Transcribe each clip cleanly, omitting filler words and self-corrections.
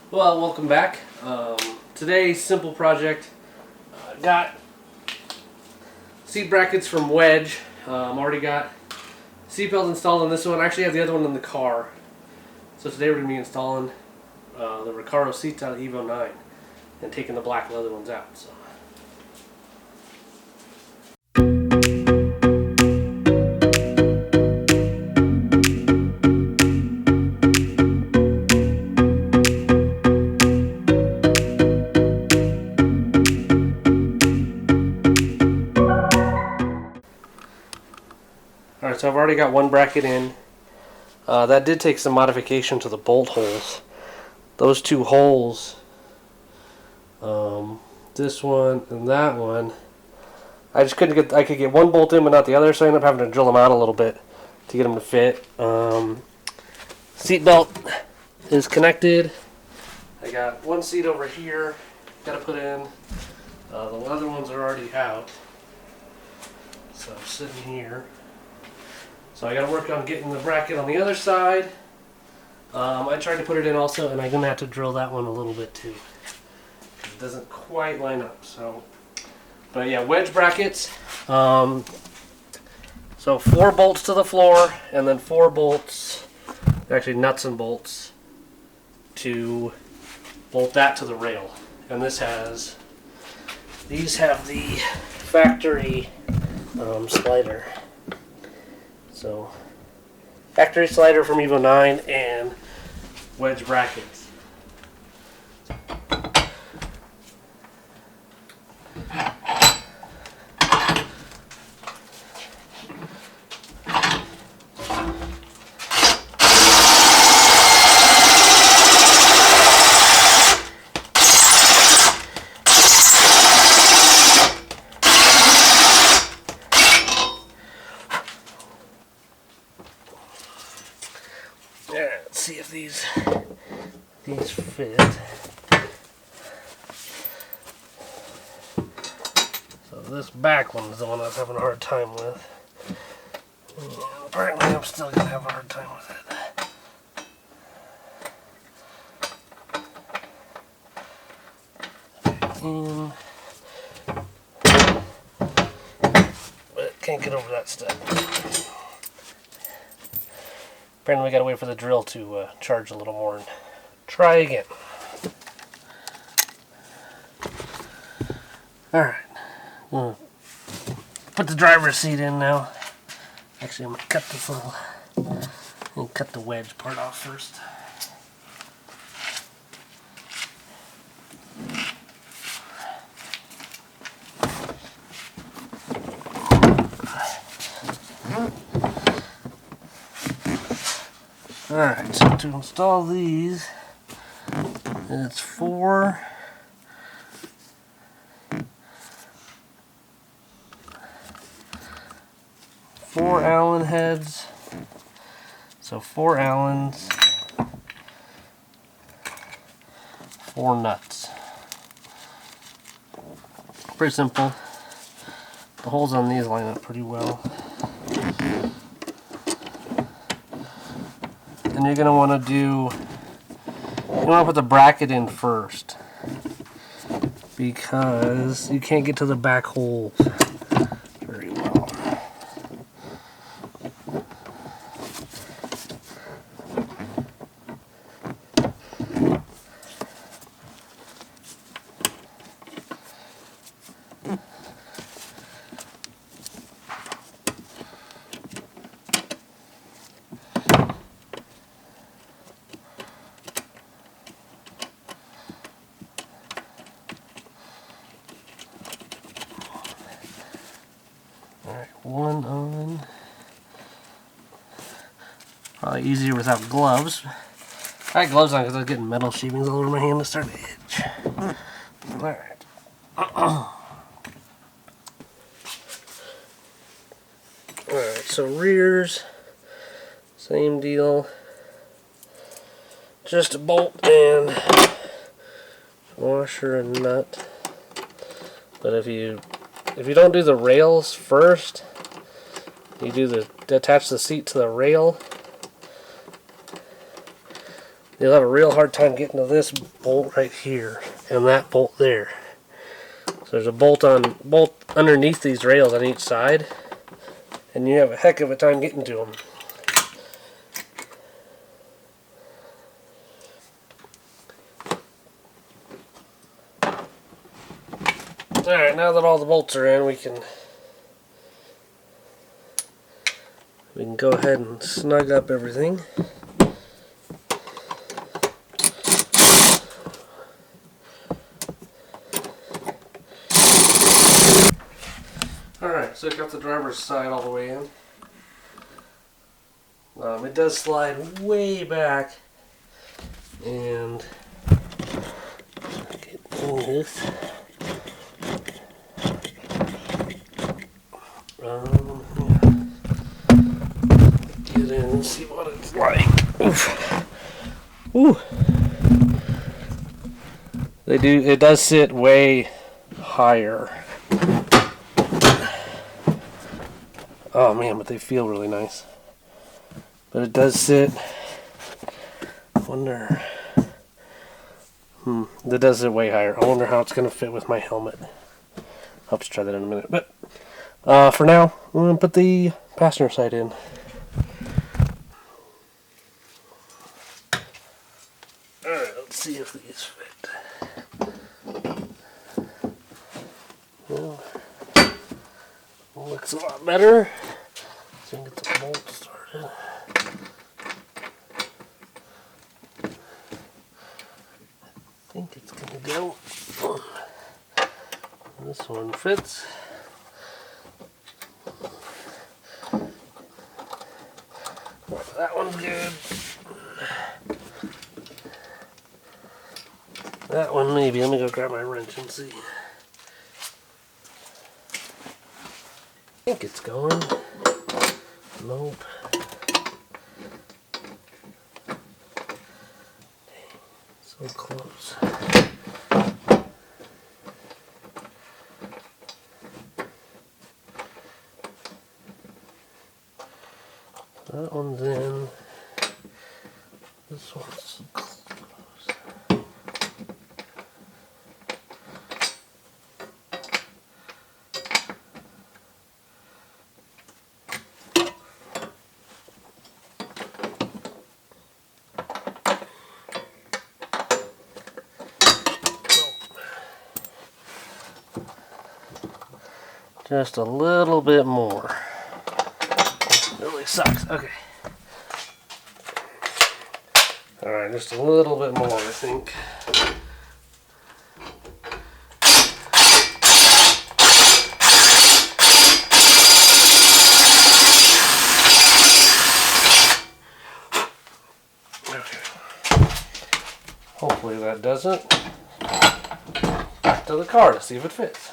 Well, welcome back. Today's simple project. Got seat brackets from Wedge. Already got seat belts installed on this one. I actually have the other one in the car. So today we're going to be installing the Recaro seats out of Evo 9 and taking the black leather ones out. So. Alright, so I've already got one bracket in. That did take some modification to the bolt holes. Those two holes, this one and that one, I just couldn't get, I could get one bolt in but not the other, so I ended up having to drill them out a little bit to get them to fit. Seat belt is connected. I got one seat over here, got to put in. The leather ones are already out, so I'm sitting here. So I got to work on getting the bracket on the other side. I tried to put it in also, and I'm going to have to drill that one a little bit too. It doesn't quite line up. So, but yeah, wedge brackets. So 4 bolts to the floor, and then 4 bolts, actually nuts and bolts, to bolt that to the rail. And this has, these have the factory slider. So, factory slider from Evo 9 and wedge brackets. Alright, let's see if these fit. So this back one is the one I was having a hard time with. Apparently I'm still going to have a hard time with it. But can't get over that step. Apparently we gotta wait for the drill to charge a little more and try again. Alright. Put the driver's seat in now. Actually, I'm gonna cut this little, and cut the wedge part off first. Alright, so to install these, it's 4 Allen heads, so 4 Allens, 4 nuts. Pretty simple. The holes on these line up pretty well. And you're going to want to you want to put the bracket in first, because you can't get to the back holes very well. Alright, one on. Probably easier without gloves. I had gloves on because I was getting metal sheathings all over my hand to start to itch. Alright. Alright, so rears, same deal. Just a bolt and washer and nut. But if you don't do the rails first, you do attach the seat to the rail, you'll have a real hard time getting to this bolt right here and that bolt there. So there's a bolt underneath these rails on each side, and you have a heck of a time getting to them. Alright, now that all the bolts are in, we can go ahead and snug up everything. Alright, so I got the driver's side all the way in. It does slide way back, and get in this. Get in and see what it's like. Oof. Ooh. It does sit way higher. Oh man, but they feel really nice. But it does sit. I wonder. It does sit way higher. I wonder how it's going to fit with my helmet. I'll have to try that in a minute. But for now, I'm going to put the passenger side in. Alright, let's see if these fit. Well, looks a lot better. So we can get the bolt started. I think it's going to go. This one fits. That one's good. That one maybe. Let me go grab my wrench and see. I think it's going. Nope. Dang, so close. That one's in. This one's close. Just a little bit more. It really sucks. Okay. Alright, just a little bit more, I think. Okay. Hopefully that does it. Back to the car to see if it fits.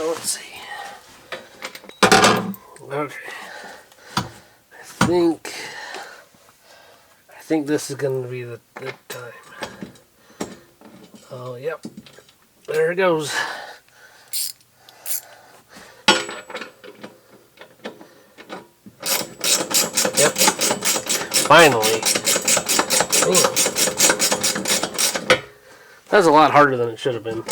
Let's see. Okay. I think this is going to be the time. Oh, yep. There it goes. Yep. Finally. Damn. That's a lot harder than it should have been.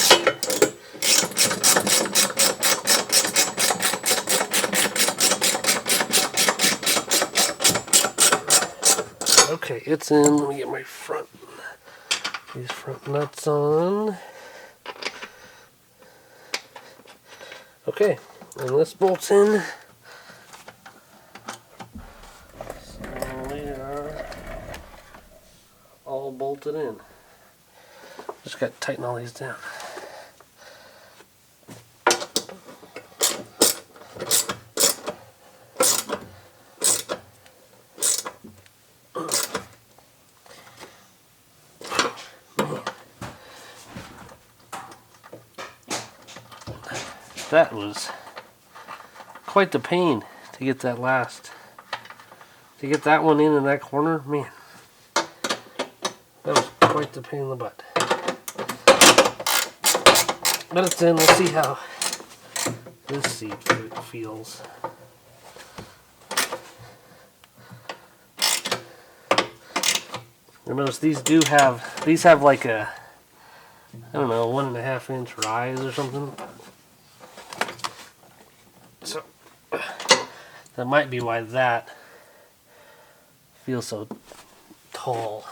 Okay, it's in. Let me get my these front nuts on. Okay, and this bolt's in. So we are all bolted in. Just got to tighten all these down. That was quite the pain to get that one in that corner, man. That was quite the pain in the butt. But it's in. Let's see how this seat feels. You'll notice these have like a, I don't know, 1.5 inch rise or something. So that might be why that feels so tall.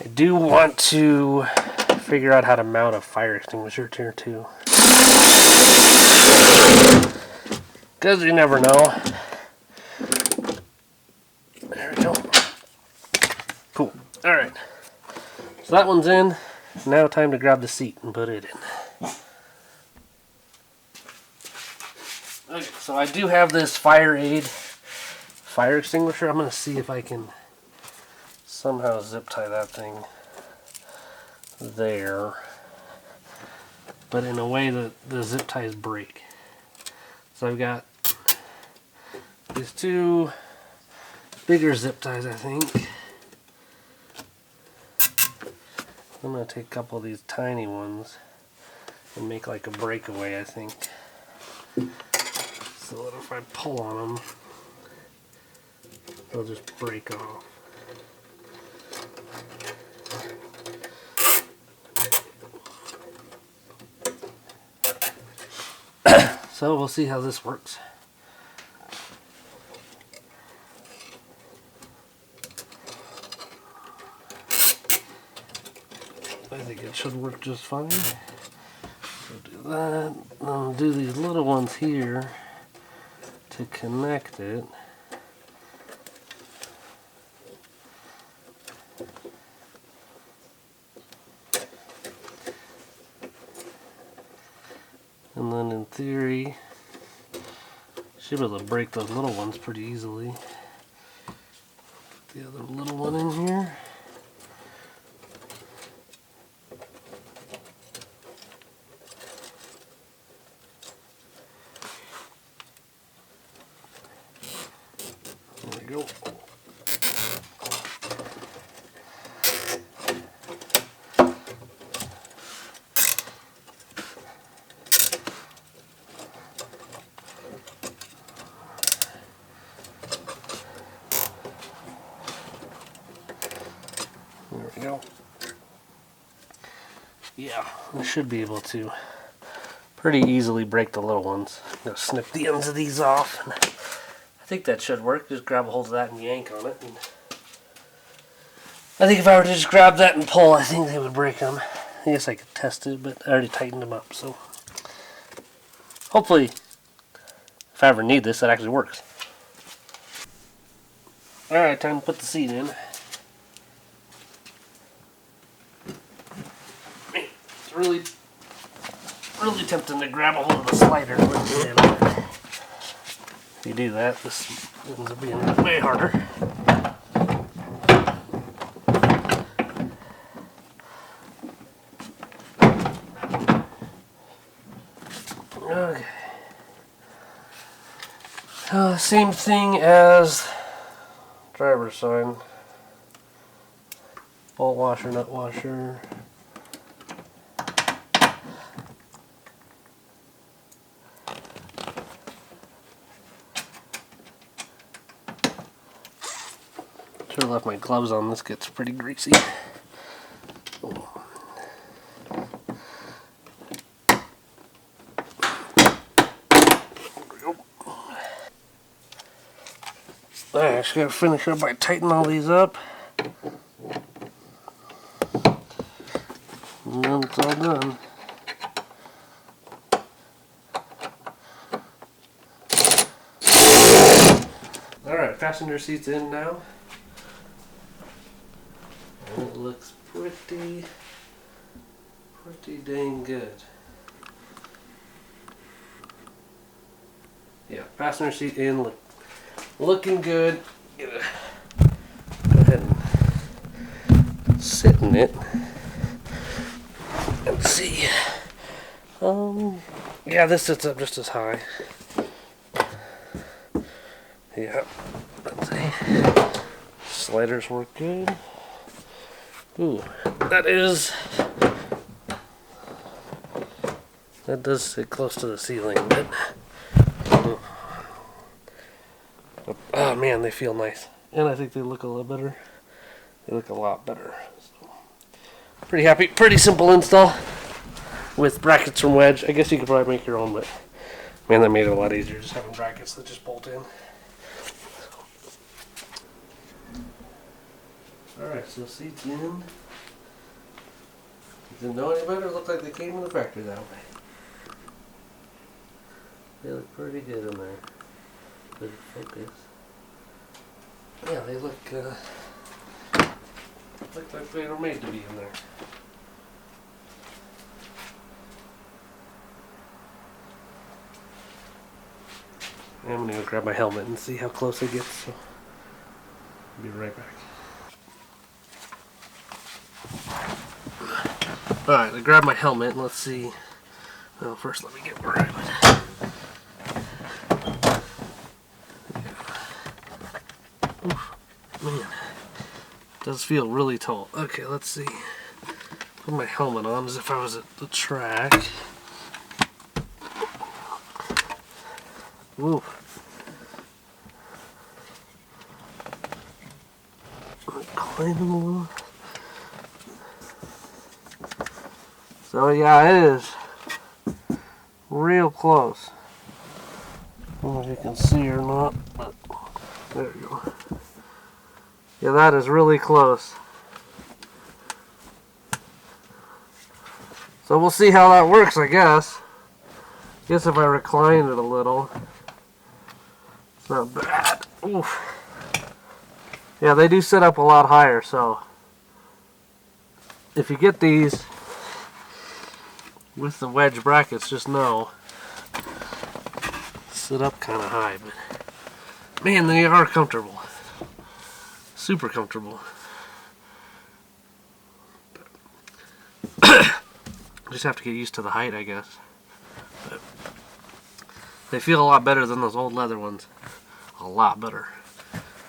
I do want to figure out how to mount a fire extinguisher here too. Because you never know. There we go. Cool. Alright. So that one's in. Now time to grab the seat and put it in. Okay, so I do have this fire extinguisher. I'm going to see if I can somehow zip tie that thing there. But in a way that the zip ties break. So I've got these two bigger zip ties, I think. I'm going to take a couple of these tiny ones and make like a breakaway, I think. So that if I pull on them, they'll just break off. So we'll see how this works. I think it should work just fine. So do that. I'll do these little ones here to connect it. And then in theory, should be able to break those little ones pretty easily. Put the other little one in here. There we go. There we go. Yeah, I should be able to pretty easily break the little ones. I'm going to snip the ends of these off. And I think that should work. Just grab a hold of that and yank on it. And I think if I were to just grab that and pull, I think they would break them. I guess I could test it, but I already tightened them up. So hopefully, if I ever need this, that actually works. Alright, time to put the seat in. It's really tempting to grab a hold of the slider. If you do that, this ends up being way harder. Okay. Same thing as driver's sign. Bolt washer, nut washer. Should have left my gloves on. This gets pretty greasy. Alright, just gotta finish up by tightening all these up. And then it's all done. Alright, passenger seat's in now. And it looks pretty dang good. Yeah, passenger seat in, looking good. Go ahead and sit in it. and see. Yeah, this sits up just as high. Yeah, let's see. Sliders work good. Ooh, that does sit close to the ceiling, but oh man, they feel nice, and I think they look a little better. They look a lot better. So, pretty happy. Pretty simple install with brackets from Wedge. I guess you could probably make your own, but man, that made it a lot easier just having brackets that just bolt in. Alright, so seats in. Didn't know any better. Looked like they came in the factory that way. They look pretty good in there. Good focus. Yeah, they look like they were made to be in there. I'm gonna go grab my helmet and see how close it gets. So I'll be right back. Alright, I grabbed my helmet and let's see. Well, first let me get where I would. Oof, man, it does feel really tall. Okay, let's see. Put my helmet on as if I was at the track. Ooh. Climbing a little. So yeah, it is real close. I don't know if you can see or not, but there you go. Yeah, that is really close. So we'll see how that works, I guess. Guess if I recline it a little, it's not bad. Oof. Yeah, they do sit up a lot higher, so if you get these with the wedge brackets, just know sit up kind of high, but man, they are comfortable. Super comfortable. Just have to get used to the height, I guess. But they feel a lot better than those old leather ones. A lot better.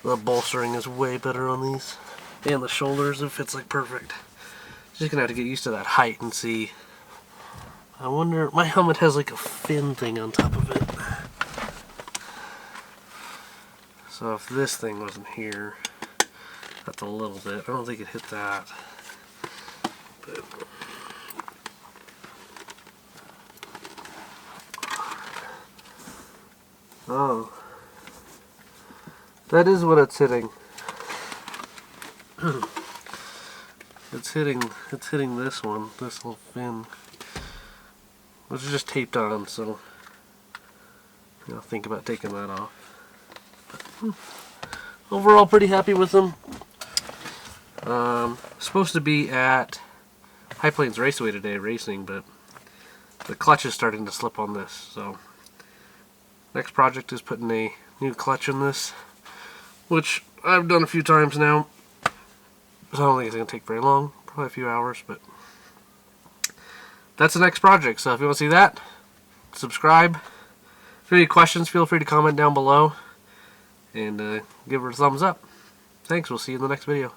The bolstering is way better on these. And the shoulders, it fits like perfect. Just gonna have to get used to that height and see. I wonder, my helmet has like a fin thing on top of it. So if this thing wasn't here, that's a little bit. I don't think it hit that. But oh, that is what it's hitting. It's hitting this one, this little fin, which is just taped on. So I'll think about taking that off. But, overall, pretty happy with them. Supposed to be at High Plains Raceway today racing, but the clutch is starting to slip on this. So next project is putting a new clutch in this, which I've done a few times now. So I don't think it's going to take very long, probably a few hours, but that's the next project. So if you want to see that, subscribe. If you have any questions, feel free to comment down below and give her a thumbs up. Thanks, we'll see you in the next video.